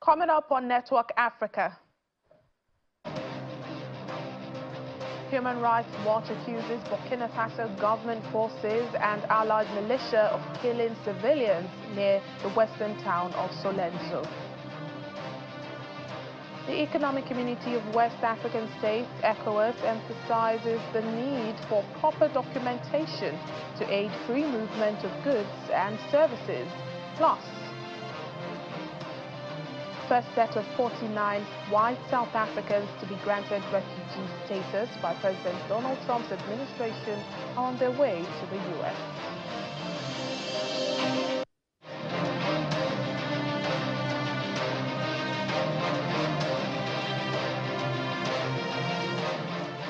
Coming up on Network Africa, Human Rights Watch accuses Burkina Faso government forces and allied militia of killing civilians near the western town of Solenzo. The Economic Community of West African States, ECOWAS, emphasizes the need for proper documentation to aid free movement of goods and services. Plus, first set of 49 white South Africans to be granted refugee status by President Donald Trump's administration are on their way to the U.S.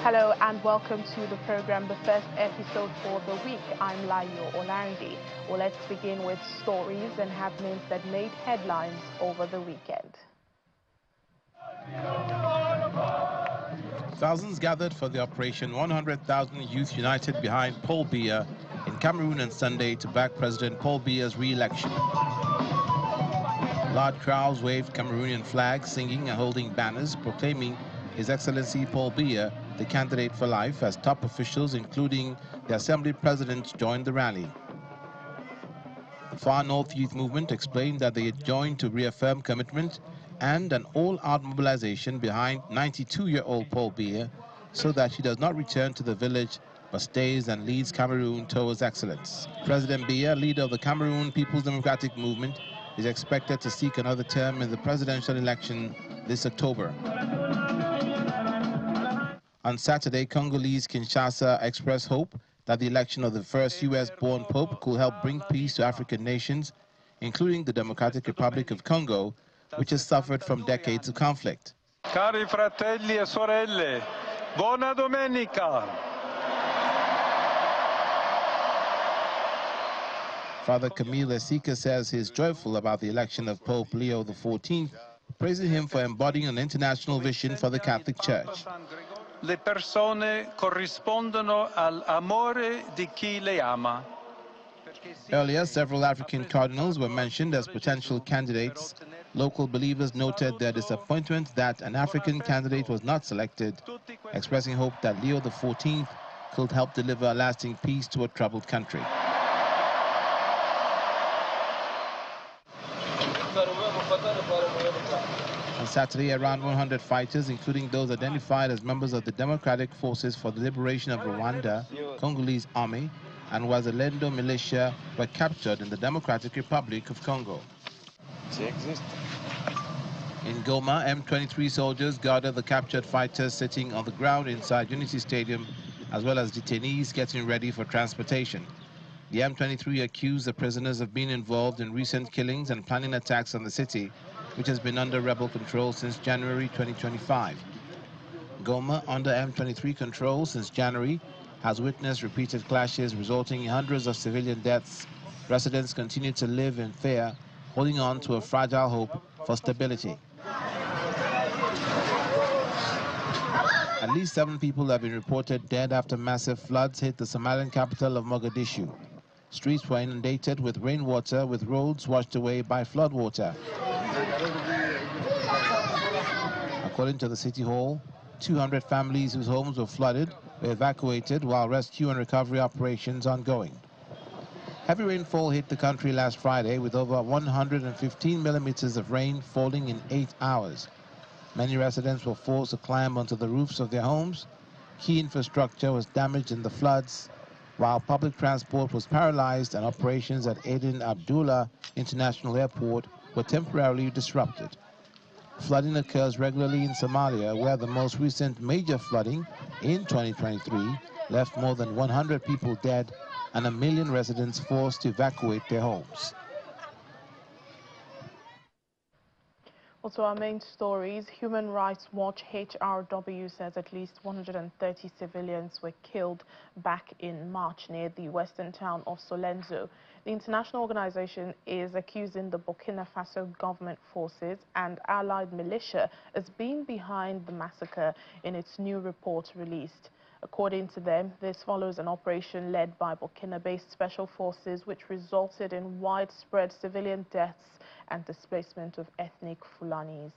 Hello and welcome to the program, the first episode for the week. I'm Layo Olarindi. Well, let's begin with stories and happenings that made headlines over the weekend. Thousands gathered for the operation 100,000 Youth United behind Paul Biya in Cameroon on Sunday to back President Paul Biya's re-election. Large crowds waved Cameroonian flags, singing and holding banners proclaiming His Excellency Paul Biya the candidate for life, as top officials, including the Assembly President, joined the rally. The Far North Youth Movement explained that they had joined to reaffirm commitment and an all-out mobilization behind 92-year-old Paul Biya so that he does not return to the village but stays and leads Cameroon towards excellence. President Biya, leader of the Cameroon People's Democratic Movement, is expected to seek another term in the presidential election this October. On Saturday, Congolese Kinshasa expressed hope that the election of the first U.S.-born Pope could help bring peace to African nations, including the Democratic Republic of Congo, which has suffered from decades of conflict. Cari fratelli e sorelle, buona domenica! Father Camille Esika says he is joyful about the election of Pope Leo XIV, praising him for embodying an international vision for the Catholic Church. Le persone corrispondono all'amore di chi le ama. Earlier, several African cardinals were mentioned as potential candidates. Local believers noted their disappointment that an African candidate was not selected, expressing hope that Leo XIV could help deliver lasting peace to a troubled country. On Saturday, around 100 fighters, including those identified as members of the Democratic Forces for the Liberation of Rwanda, Congolese Army, and Wazalendo militia, were captured in the Democratic Republic of Congo. In Goma, M23 soldiers guarded the captured fighters sitting on the ground inside Unity Stadium, as well as detainees getting ready for transportation. The M23 accused the prisoners of being involved in recent killings and planning attacks on the city, which has been under rebel control since January 2025. Goma, under M23 control since January, has witnessed repeated clashes resulting in hundreds of civilian deaths. Residents continue to live in fear, holding on to a fragile hope for stability. At least 7 people have been reported dead after massive floods hit the Somalian capital of Mogadishu. Streets were inundated with rainwater, with roads washed away by floodwater. According to the City Hall, 200 families whose homes were flooded were evacuated while rescue and recovery operations ongoing. Heavy rainfall hit the country last Friday with over 115 millimeters of rain falling in 8 hours. Many residents were forced to climb onto the roofs of their homes. Key infrastructure was damaged in the floods, while public transport was paralyzed and operations at Aden Abdullah International Airport were temporarily disrupted. Flooding occurs regularly in Somalia, where the most recent major flooding in 2023 left more than 100 people dead and 1 million residents forced to evacuate their homes. Also, our main stories, Human Rights Watch HRW says at least 130 civilians were killed back in March near the western town of Solenzo. The international organization is accusing the Burkina Faso government forces and allied militia as being behind the massacre in its new report released. According to them, this follows an operation led by Burkina-based special forces which resulted in widespread civilian deaths and displacement of ethnic Fulanis.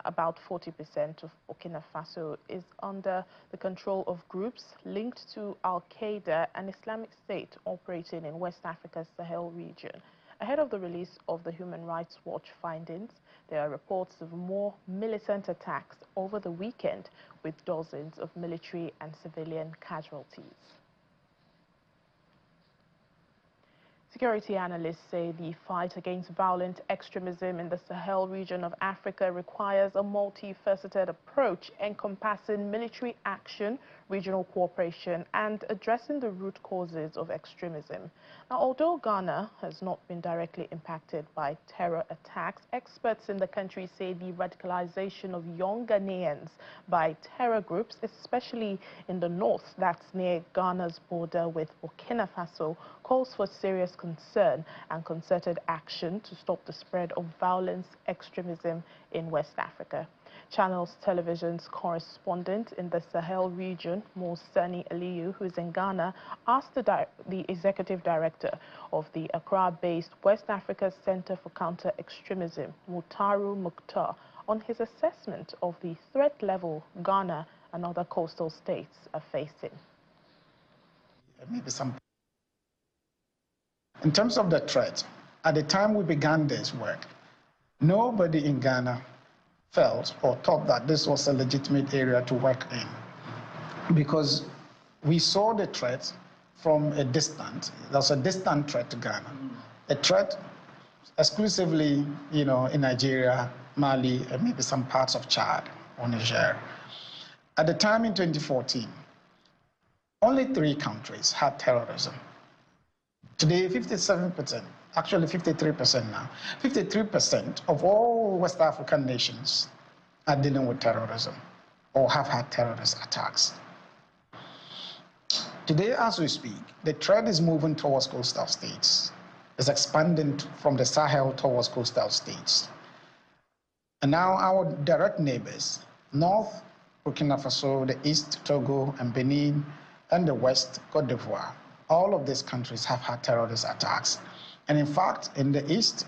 About 40% of Burkina Faso is under the control of groups linked to Al-Qaeda and Islamic State operating in West Africa's Sahel region. Ahead of the release of the Human Rights Watch findings, there are reports of more militant attacks over the weekend, with dozens of military and civilian casualties. Security analysts say the fight against violent extremism in the Sahel region of Africa requires a multifaceted approach encompassing military action, regional cooperation, and addressing the root causes of extremism. Now, although Ghana has not been directly impacted by terror attacks, experts in the country say the radicalization of young Ghanaians by terror groups, especially in the north, that's near Ghana's border with Burkina Faso, calls for serious concern and concerted action to stop the spread of violence extremism in West Africa. Channels Television's correspondent in the Sahel region, Sani Aliyu, who is in Ghana, asked the executive director of the Accra-based West Africa Center for Counter-Extremism, Mutaru Mukhtar, on his assessment of the threat level Ghana and other coastal states are facing. Maybe some. In terms of the threat, at the time we began this work, nobody in Ghana felt or thought that this was a legitimate area to work in, because we saw the threat from a distance. There's a distant threat to Ghana, a threat exclusively, in Nigeria, Mali, and maybe some parts of Chad or Niger. At the time in 2014, only 3 countries had terrorism. Today, 57%, actually 53% now, 53% of all West African nations are dealing with terrorism or have had terrorist attacks. Today, as we speak, the threat is moving towards coastal states. It's expanding from the Sahel towards coastal states. And now our direct neighbors, North Burkina Faso, the East Togo and Benin, and the West Cote d'Ivoire, all of these countries have had terrorist attacks. And in fact, in the East,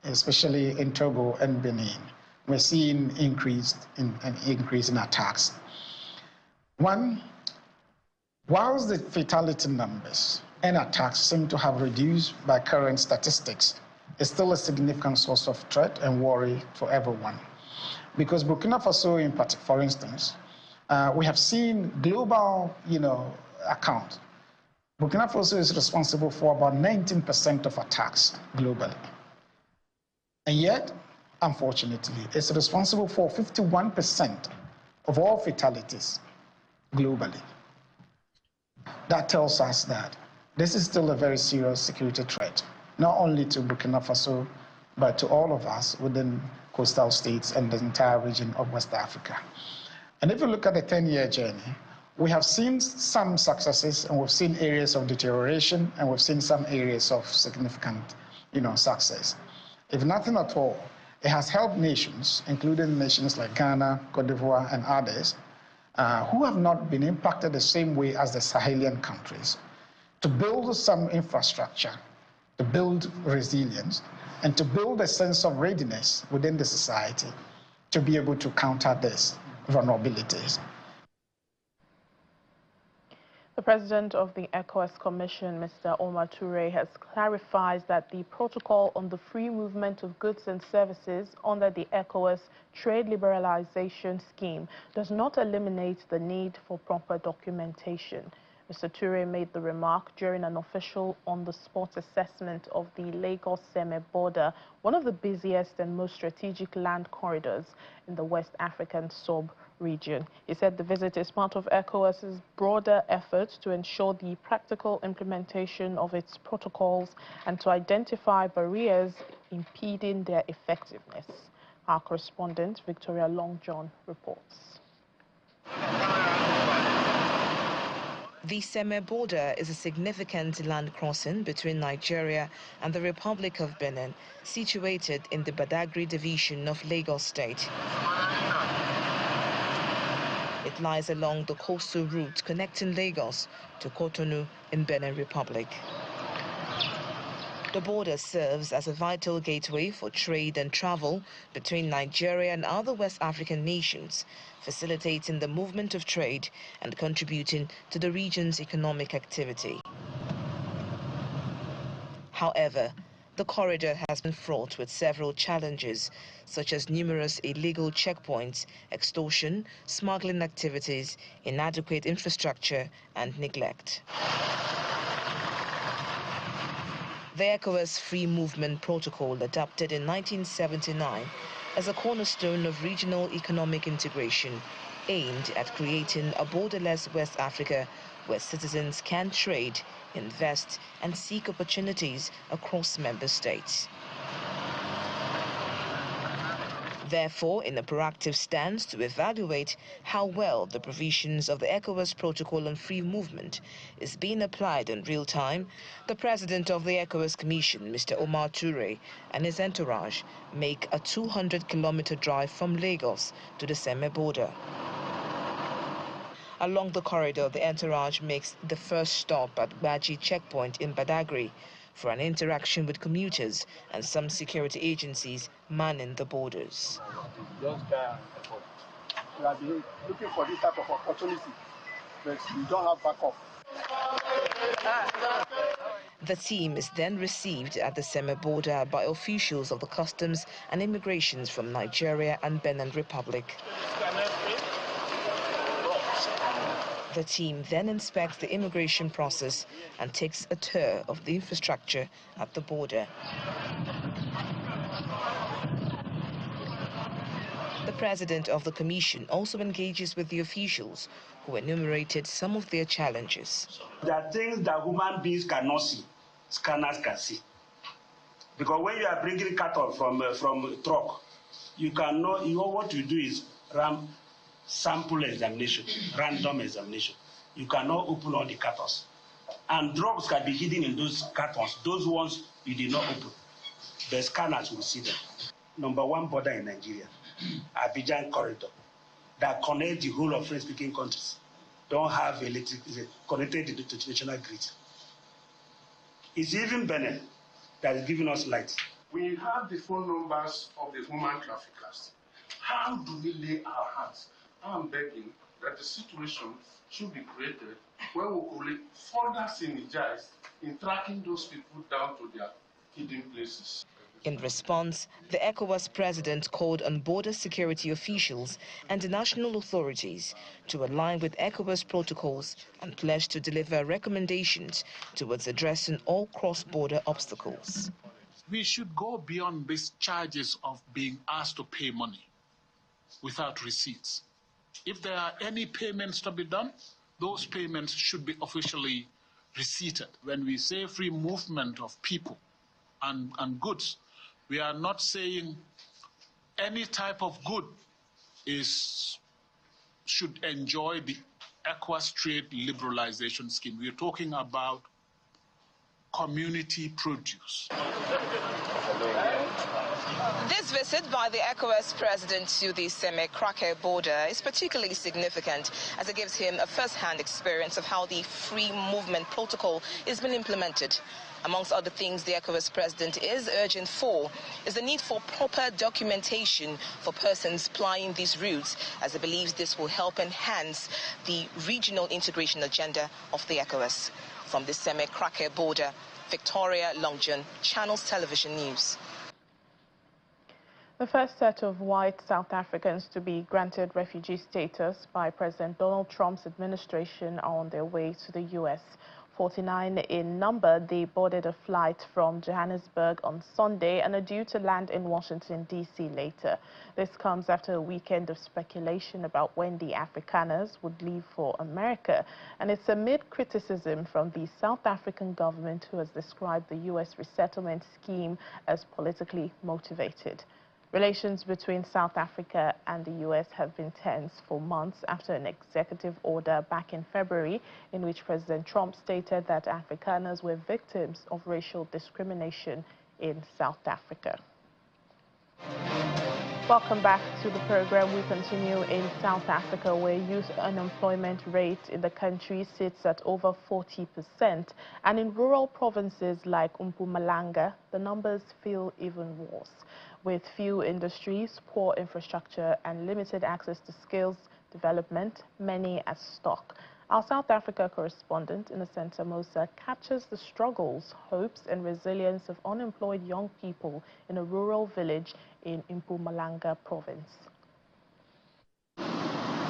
especially in Togo and Benin, we're seeing an increase in attacks. One, whilst the fatality numbers and attacks seem to have reduced by current statistics, it's still a significant source of threat and worry for everyone. Because Burkina Faso, for instance, we have seen global, account. Burkina Faso is responsible for about 19% of attacks globally. And yet, unfortunately, it's responsible for 51% of all fatalities globally. That tells us that this is still a very serious security threat, not only to Burkina Faso, but to all of us within coastal states and the entire region of West Africa. And if you look at the 10-year journey, we have seen some successes, and we've seen areas of deterioration, and we've seen some areas of significant, success. If nothing at all, it has helped nations, including nations like Ghana, Cote d'Ivoire, and others, who have not been impacted the same way as the Sahelian countries, to build some infrastructure, to build resilience, and to build a sense of readiness within the society to be able to counter these vulnerabilities. The president of the ECOWAS Commission, Mr. Omar Toure, has clarified that the protocol on the free movement of goods and services under the ECOWAS trade liberalization scheme does not eliminate the need for proper documentation. Mr. Toure made the remark during an official on-the-spot assessment of the Lagos-Seme border, one of the busiest and most strategic land corridors in the West African sub-region. He said the visit is part of ECOWAS's broader efforts to ensure the practical implementation of its protocols and to identify barriers impeding their effectiveness. Our correspondent, Victoria Longjohn, reports. The Seme border is a significant land crossing between Nigeria and the Republic of Benin, situated in the Badagry division of Lagos State. It lies along the coastal route connecting Lagos to Cotonou in Benin Republic. The border serves as a vital gateway for trade and travel between Nigeria and other West African nations, facilitating the movement of trade and contributing to the region's economic activity. However, the corridor has been fraught with several challenges, such as numerous illegal checkpoints, extortion, smuggling activities, inadequate infrastructure, and neglect. The ECOWAS Free Movement Protocol, adopted in 1979 as a cornerstone of regional economic integration, aimed at creating a borderless West Africa where citizens can trade, invest, and seek opportunities across member states. Therefore, in a proactive stance to evaluate how well the provisions of the ECOWAS Protocol on Free Movement is being applied in real time, the president of the ECOWAS Commission, Mr. Omar Toure, and his entourage make a 200-kilometer drive from Lagos to the Seme border. Along the corridor, the entourage makes the first stop at Baji checkpoint in Badagry for an interaction with commuters and some security agencies manning the borders. We have been looking for this type of opportunity, but we don't have backup. The team is then received at the Seme border by officials of the customs and immigrations from Nigeria and Benin Republic. The team then inspects the immigration process and takes a tour of the infrastructure at the border. The president of the commission also engages with the officials who enumerated some of their challenges. There are things that human beings cannot see, scanners can see. Because when you are bringing cattle from a truck, you cannot, what you do is sample examination, random examination. You cannot open all the cartons. And drugs can be hidden in those cartons, those ones you did not open. The scanners will see them. Number one border in Nigeria, Abidjan corridor, that connects the whole of French-speaking countries, don't have electric, connected to the national grid. It's even Benin that is giving us light. We have the phone numbers of the human traffickers. How do we lay our hands? I'm begging that the situation should be created where we could further synergize in tracking those people down to their hidden places. In response, the ECOWAS president called on border security officials and the national authorities to align with ECOWAS protocols and pledge to deliver recommendations towards addressing all cross-border obstacles. We should go beyond these charges of being asked to pay money without receipts. If there are any payments to be done, those payments should be officially receipted. When we say free movement of people and goods, we are not saying any type of good should enjoy the ECOWAS trade liberalization scheme. We are talking about community produce. This visit by the ECOWAS president to the Seme-Krake border is particularly significant as it gives him a first-hand experience of how the free movement protocol is being implemented. Amongst other things the ECOWAS president is urging for is the need for proper documentation for persons plying these routes, as he believes this will help enhance the regional integration agenda of the ECOWAS. From the Seme-Krake border, Victoria Longjon, Channels Television News. The first set of white South Africans to be granted refugee status by President Donald Trump's administration are on their way to the U.S. 49 in number, they boarded a flight from Johannesburg on Sunday and are due to land in Washington, D.C. later. This comes after a weekend of speculation about when the Afrikaners would leave for America, and it's amid criticism from the South African government, who has described the U.S. resettlement scheme as politically motivated. Relations between South Africa and the U.S. have been tense for months after an executive order back in February in which President Trump stated that Afrikaners were victims of racial discrimination in South Africa. Welcome back to the program. We continue in South Africa, where youth unemployment rate in the country sits at over 40%. And in rural provinces like Mpumalanga, the numbers feel even worse. With few industries, poor infrastructure, and limited access to skills development, many are stuck. Our South Africa correspondent, Innocent Mosa, captures the struggles, hopes, and resilience of unemployed young people in a rural village in Mpumalanga province.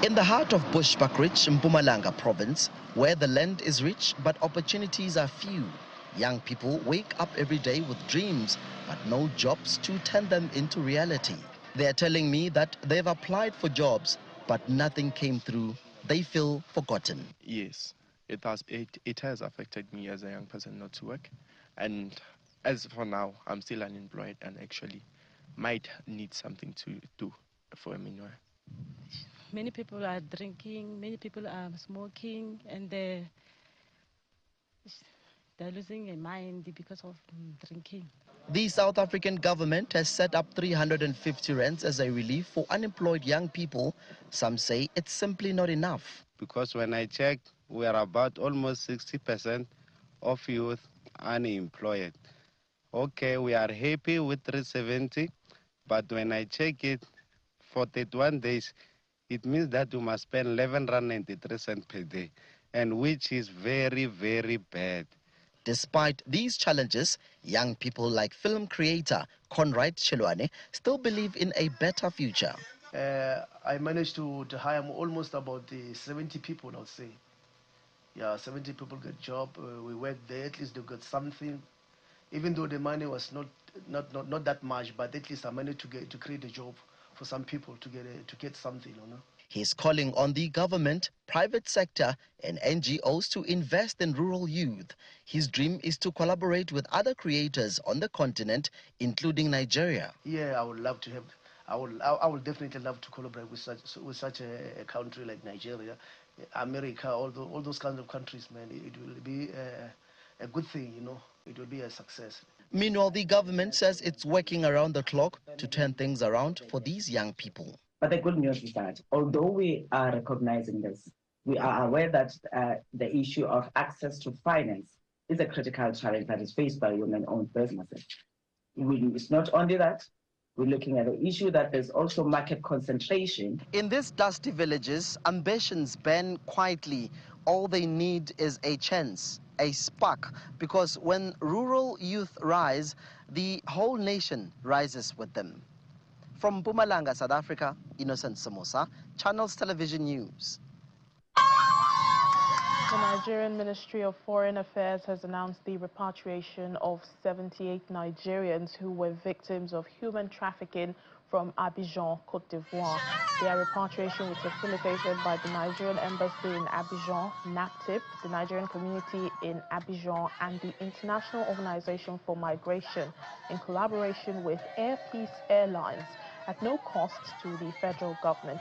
In the heart of Bushbuck-rich Mpumalanga province, where the land is rich but opportunities are few, young people wake up every day with dreams but no jobs to turn them into reality. They are telling me that they've applied for jobs but nothing came through. They feel forgotten. Yes, it has affected me as a young person not to work, and as for now I'm still unemployed and actually might need something to do for a meanwhile. Many people are drinking, many people are smoking, and they're losing their mind because of drinking. The South African government has set up 350 rands as a relief for unemployed young people. Some say it's simply not enough. Because when I checked, we are about almost 60% of youth unemployed. Okay, we are happy with 370, but when I check it, for 31 days, it means that you must spend 11.93 rand per day, and which is very, very bad. Despite these challenges, young people like film creator Conrad Chelwane still believe in a better future. I managed to hire almost about 70 people, I'll say. Yeah, 70 people get job. We worked there, at least they got something. Even though the money was not that much, but at least I managed to create a job for some people to get something, you know. He's calling on the government, private sector, and NGOs to invest in rural youth. His dream is to collaborate with other creators on the continent, including Nigeria. Yeah, I would love to have. I would definitely love to collaborate with such a country like Nigeria, America, all those kinds of countries, man. It will be a good thing, you know. It will be a success. Meanwhile, the government says it's working around the clock to turn things around for these young people. But the good news is that although we are recognizing this, we are aware that the issue of access to finance is a critical challenge that is faced by women-owned businesses. It's not only that, we're looking at the issue that there's also market concentration. In these dusty villages, ambitions burn quietly. All they need is a chance, a spark, because when rural youth rise, the whole nation rises with them. From Mpumalanga, South Africa, Innocent Samosa, Channels Television News. The Nigerian Ministry of Foreign Affairs has announced the repatriation of 78 Nigerians who were victims of human trafficking from Abidjan, Côte d'Ivoire. Their repatriation was facilitated by the Nigerian Embassy in Abidjan, NAPTIP, the Nigerian community in Abidjan, and the International Organization for Migration, in collaboration with Air Peace Airlines, at no cost to the federal government.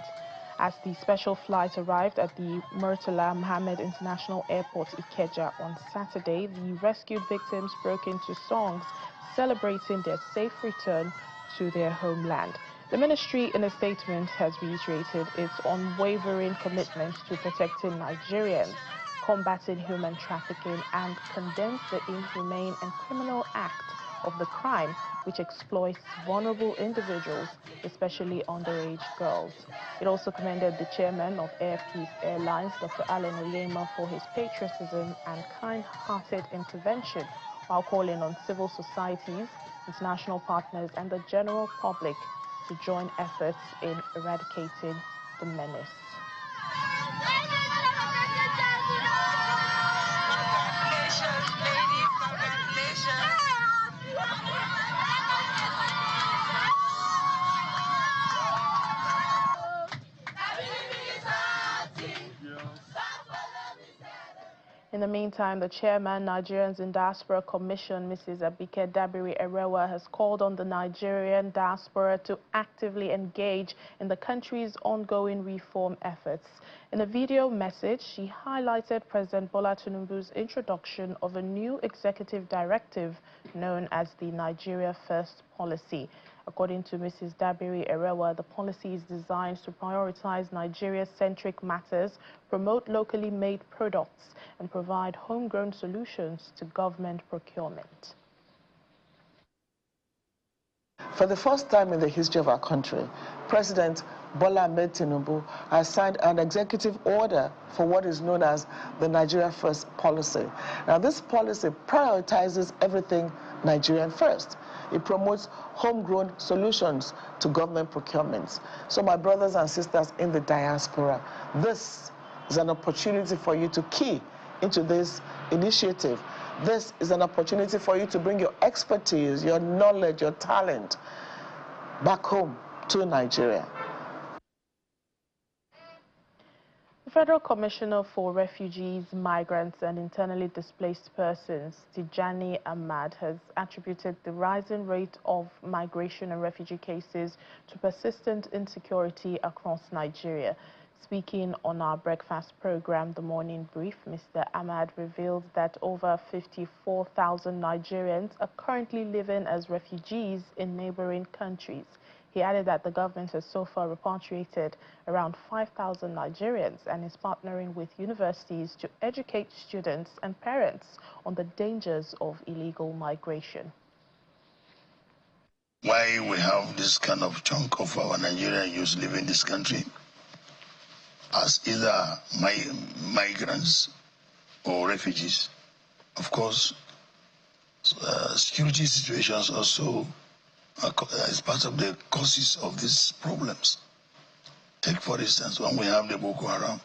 As the special flight arrived at the Murtala Mohammed International Airport, Ikeja, on Saturday, the rescued victims broke into songs celebrating their safe return to their homeland. The ministry, in a statement, has reiterated its unwavering commitment to protecting Nigerians, combating human trafficking, and condemns the inhumane and criminal act of the crime which exploits vulnerable individuals, especially underage girls. It also commended the chairman of Air Peace Airlines, Dr. Alan Oyema, for his patriotism and kind-hearted intervention, while calling on civil societies, international partners, and the general public to join efforts in eradicating the menace. In the meantime, the chairman, Nigerians in Diaspora Commission, Mrs. Abike Dabiri Erewa, has called on the Nigerian diaspora to actively engage in the country's ongoing reform efforts. In a video message, she highlighted President Bola Tinubu's introduction of a new executive directive known as the Nigeria First policy. According to Mrs. Dabiri Erewa, the policy is designed to prioritize Nigeria-centric matters, promote locally made products, and provide homegrown solutions to government procurement. For the first time in the history of our country, President Bola Ahmed Tinubu has signed an executive order for what is known as the Nigeria First policy. Now, this policy prioritizes everything Nigerian first. It promotes homegrown solutions to government procurements. So my brothers and sisters in the diaspora, this is an opportunity for you to key into this initiative. This is an opportunity for you to bring your expertise, your knowledge, your talent back home to Nigeria. The Federal Commissioner for Refugees, Migrants and Internally Displaced Persons, Tijani Ahmad, has attributed the rising rate of migration and refugee cases to persistent insecurity across Nigeria. Speaking on our breakfast program, The Morning Brief, Mr. Ahmad revealed that over 54,000 Nigerians are currently living as refugees in neighboring countries. He added that the government has so far repatriated around 5,000 Nigerians and is partnering with universities to educate students and parents on the dangers of illegal migration. Why we have this kind of chunk of our Nigerian youth living in this country as either migrants or refugees. Of course, security situations also is part of the causes of these problems. Take, for instance, when we have the Boko Haram,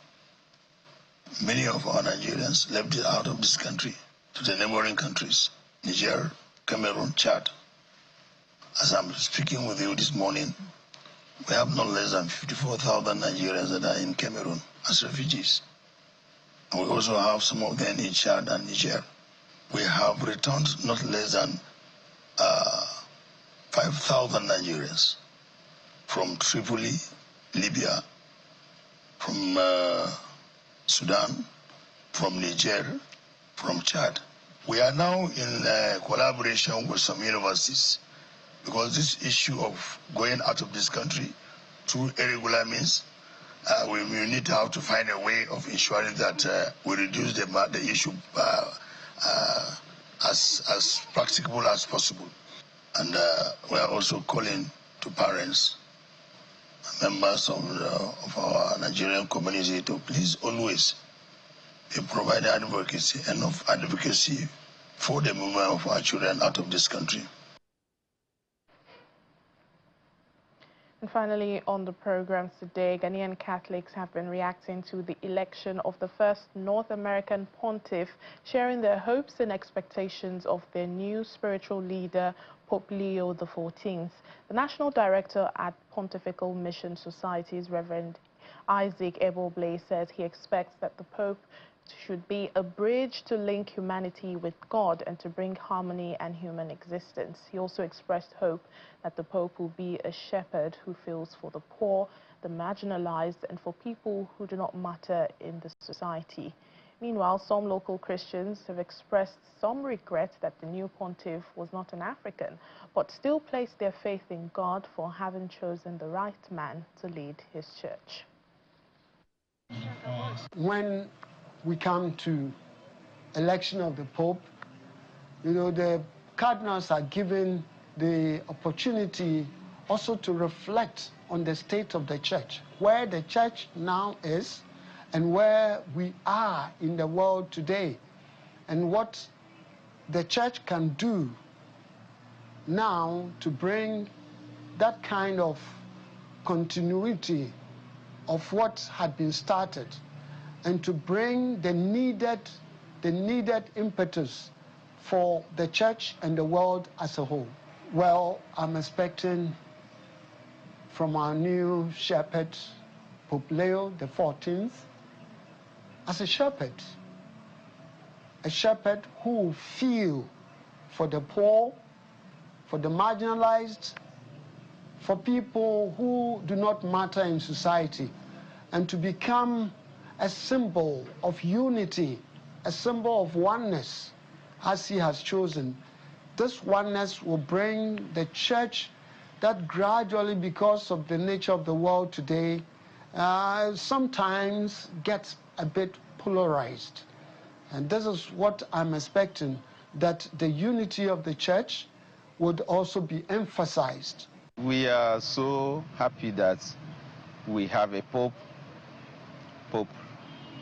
many of our Nigerians left out of this country to the neighboring countries, Niger, Cameroon, Chad. As I'm speaking with you this morning, we have not less than 54,000 Nigerians that are in Cameroon as refugees. And we also have some of them in Chad and Niger. We have returned not less than 5,000 Nigerians from Tripoli, Libya, from Sudan, from Niger, from Chad. We are now in collaboration with some universities because this issue of going out of this country through irregular means, we need to have to find a way of ensuring that we reduce the issue as practicable as possible. And we are also calling to parents, members of our Nigerian community to please always provide enough advocacy for the movement of our children out of this country. And finally, on the program today, Ghanaian Catholics have been reacting to the election of the first North American pontiff, sharing their hopes and expectations of their new spiritual leader, Pope Leo XIV. The National Director at Pontifical Mission Societies, Reverend Isaac Eboble, says he expects that the Pope should be a bridge to link humanity with God and to bring harmony and human existence. He also expressed hope that the Pope will be a shepherd who feels for the poor, the marginalized, and for people who do not matter in the society. Meanwhile, some local Christians have expressed some regret that the new pontiff was not an African, but still placed their faith in God for having chosen the right man to lead his church. When we come to election of the Pope, the cardinals are given the opportunity also to reflect on the state of the church, where the church now is and where we are in the world today, and what the church can do now to bring that kind of continuity of what had been started and to bring the needed impetus for the church and the world as a whole. Well, I'm expecting from our new shepherd, Pope Leo XIV, as a shepherd who will feel for the poor, for the marginalized, for people who do not matter in society, and to become a symbol of unity, a symbol of oneness, as he has chosen. This oneness will bring the church that gradually, because of the nature of the world today, sometimes gets a bit polarized. And this is what I'm expecting, that the unity of the church would also be emphasized. We are so happy that we have a Pope, Pope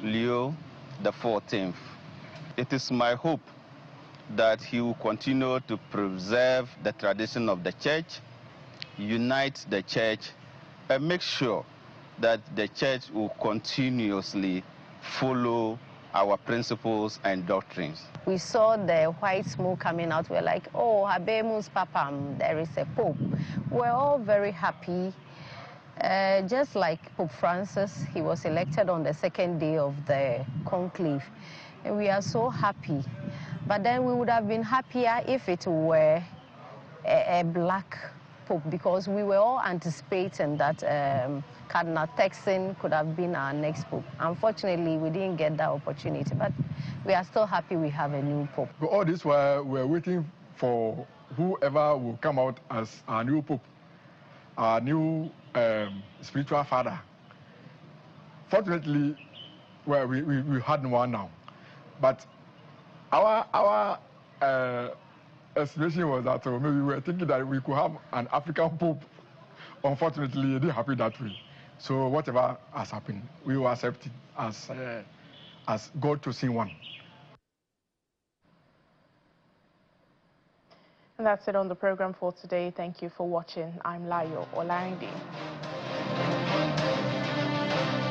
Leo XIV. It is my hope that he will continue to preserve the tradition of the church, unite the church, and make sure that the church will continuously follow our principles and doctrines. We saw the white smoke coming out. We're like, oh, habemus papam, there is a pope. We're all very happy. Just like Pope Francis, he was elected on the second day of the conclave. And we are so happy. But then we would have been happier if it were a black pope, because we were all anticipating that Cardinal Texan could have been our next pope. Unfortunately, we didn't get that opportunity, but we are still happy we have a new pope. All this while, we're waiting for whoever will come out as our new pope, our new spiritual father. Fortunately, well, we had one now, but our estimation was that maybe we were thinking that we could have an African pope. Unfortunately, it didn't happen that way. So whatever has happened, we will accept it as God choosing one. And that's it on the program for today. Thank you for watching. I'm Layo Olainde.